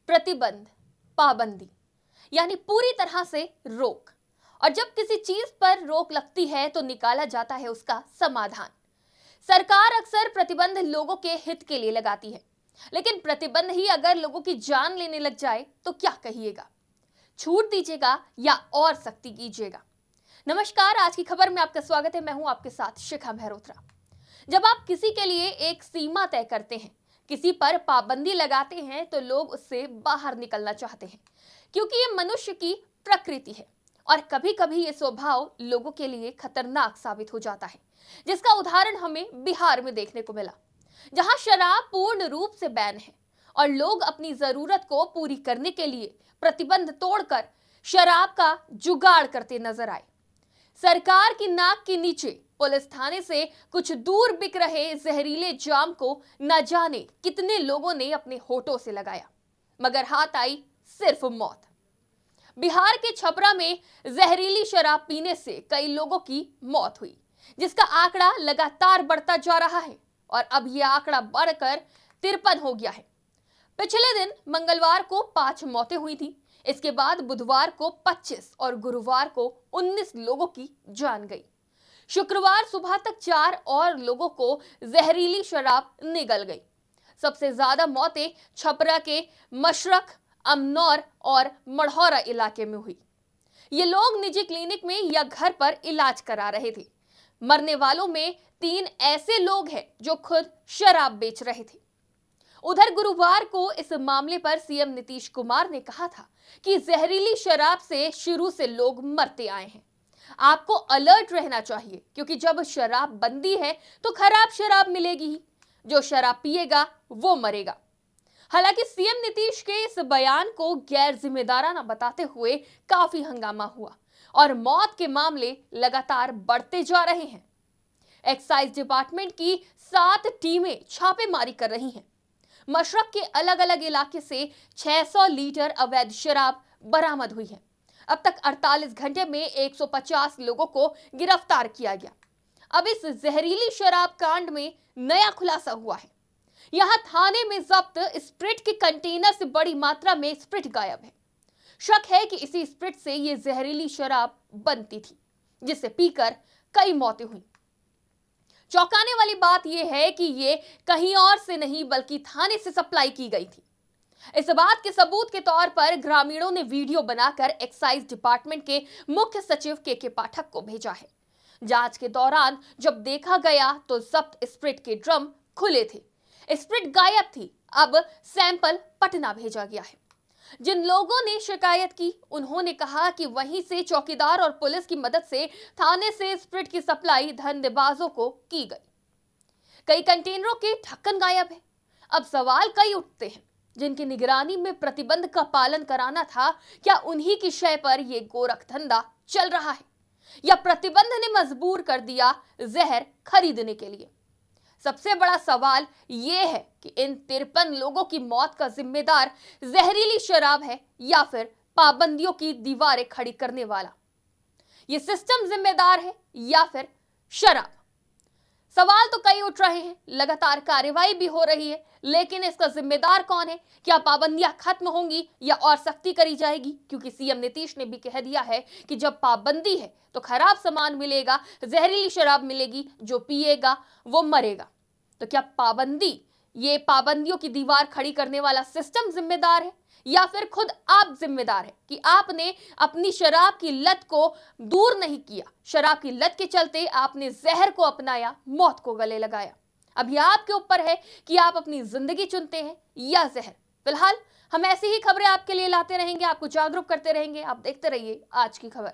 प्रतिबंध, पाबंदी यानी पूरी तरह से रोक। और जब किसी चीज पर रोक लगती है तो निकाला जाता है उसका समाधान। सरकार अक्सर प्रतिबंध लोगों के हित के लिए लगाती है, लेकिन प्रतिबंध ही अगर लोगों की जान लेने लग जाए तो क्या कहिएगा? छूट दीजिएगा या और सख्ती कीजिएगा? नमस्कार, आज की खबर में आपका स्वागत है। मैं हूं आपके साथ शिखा मेहरोत्रा। जब आप किसी के लिए एक सीमा तय करते हैं, किसी पर पाबंदी लगाते हैं, तो लोग उससे बाहर निकलना चाहते हैं, क्योंकि ये मनुष्य की प्रकृति है। और कभी कभी ये स्वभाव लोगों के लिए खतरनाक साबित हो जाता है, जिसका उदाहरण हमें बिहार में देखने को मिला, जहां शराब पूर्ण रूप से बैन है और लोग अपनी जरूरत को पूरी करने के लिए प्रतिबंध तोड़कर शराब का जुगाड़ करते नजर आए। सरकार की नाक के नीचे पुलिस थाने से कुछ दूर बिक रहे जहरीले जाम को न जाने कितने लोगों ने अपने होठों से लगाया, मगर हाथ आई सिर्फ मौत। बिहार के छपरा में जहरीली शराब पीने से कई लोगों की मौत हुई, जिसका आंकड़ा लगातार बढ़ता जा रहा है और अब यह आंकड़ा बढ़कर 53 हो गया है। पिछले दिन मंगलवार को 5 मौतें हुई थी। इसके बाद बुधवार को 25 और गुरुवार को 19 लोगों की जान गई। शुक्रवार सुबह तक 4 और लोगों को जहरीली शराब निगल गई। सबसे ज्यादा मौतें छपरा के मशरक, अमनौर और मढ़ौरा इलाके में हुई। ये लोग निजी क्लिनिक में या घर पर इलाज करा रहे थे। मरने वालों में 3 ऐसे लोग हैं जो खुद शराब बेच रहे थे। उधर गुरुवार को इस मामले पर सीएम नीतीश कुमार ने कहा था कि जहरीली शराब से शुरू से लोग मरते आए हैं। आपको अलर्ट रहना चाहिए, क्योंकि जब शराब बंदी है तो खराब शराब मिलेगी ही। जो शराब पिएगा वो मरेगा। हालांकि सीएम नीतीश के इस बयान को गैर जिम्मेदाराना बताते हुए काफी हंगामा हुआ और मौत के मामले लगातार बढ़ते जा रहे हैं। एक्साइज डिपार्टमेंट की 7 टीमें छापेमारी कर रही हैं। मशरक के अलग अलग इलाके से 600 लीटर अवैध शराब बरामद हुई है। अब तक 48 घंटे में 150 लोगों को गिरफ्तार किया गया। अब इस जहरीली शराब कांड में नया खुलासा हुआ है। यहां थाने में जब्त स्प्रिट के कंटेनर से बड़ी मात्रा में स्प्रिट गायब है। शक है कि इसी स्प्रिट से ये जहरीली शराब बनती थी, जिसे पीकर कई मौतें हुई। चौंकाने वाली बात यह है कि ये कहीं और से नहीं बल्कि थाने से सप्लाई की गई थी। इस बात के सबूत के तौर पर ग्रामीणों ने वीडियो बनाकर एक्साइज डिपार्टमेंट के मुख्य सचिव के पाठक को भेजा है। जांच के दौरान जब देखा गया तो जब्त स्प्रिट के ड्रम खुले थे, स्प्रिट गायब थी। अब सैंपल पटना भेजा गया है। जिन लोगों ने शिकायत की, उन्होंने कहा कि वहीं से चौकीदार और पुलिस की मदद से थाने से स्प्रिट की सप्लाई धंधेबाजों को की गई। कई कंटेनरों के ढक्कन गायब है। अब सवाल कई उठते हैं, जिनकी निगरानी में प्रतिबंध का पालन कराना था, क्या उन्हीं की शय पर यह गोरख धंधा चल रहा है, या प्रतिबंध ने मजबूर कर दिया जहर खरीदने के लिए? सबसे बड़ा सवाल यह है कि इन 53 लोगों की मौत का जिम्मेदार जहरीली शराब है या फिर पाबंदियों की दीवारें खड़ी करने वाला? यह सिस्टम जिम्मेदार है या फिर शराब? सवाल तो कई उठ रहे हैं। लगातार कार्रवाई भी हो रही है, लेकिन इसका जिम्मेदार कौन है? क्या पाबंदियां खत्म होंगी या और सख्ती करी जाएगी? क्योंकि सीएम नीतीश ने भी कह दिया है कि जब पाबंदी है तो खराब सामान मिलेगा, जहरीली शराब मिलेगी, जो पिएगा वो मरेगा। तो क्या ये पाबंदियों की दीवार खड़ी करने वाला सिस्टम जिम्मेदार है, या फिर खुद आप जिम्मेदार है कि आपने अपनी शराब की लत को दूर नहीं किया? शराब की लत के चलते आपने जहर को अपनाया, मौत को गले लगाया। अब यह आपके ऊपर है कि आप अपनी जिंदगी चुनते हैं या जहर। फिलहाल हम ऐसी ही खबरें आपके लिए लाते रहेंगे, आपको जागरूक करते रहेंगे। आप देखते रहिए आज की खबर।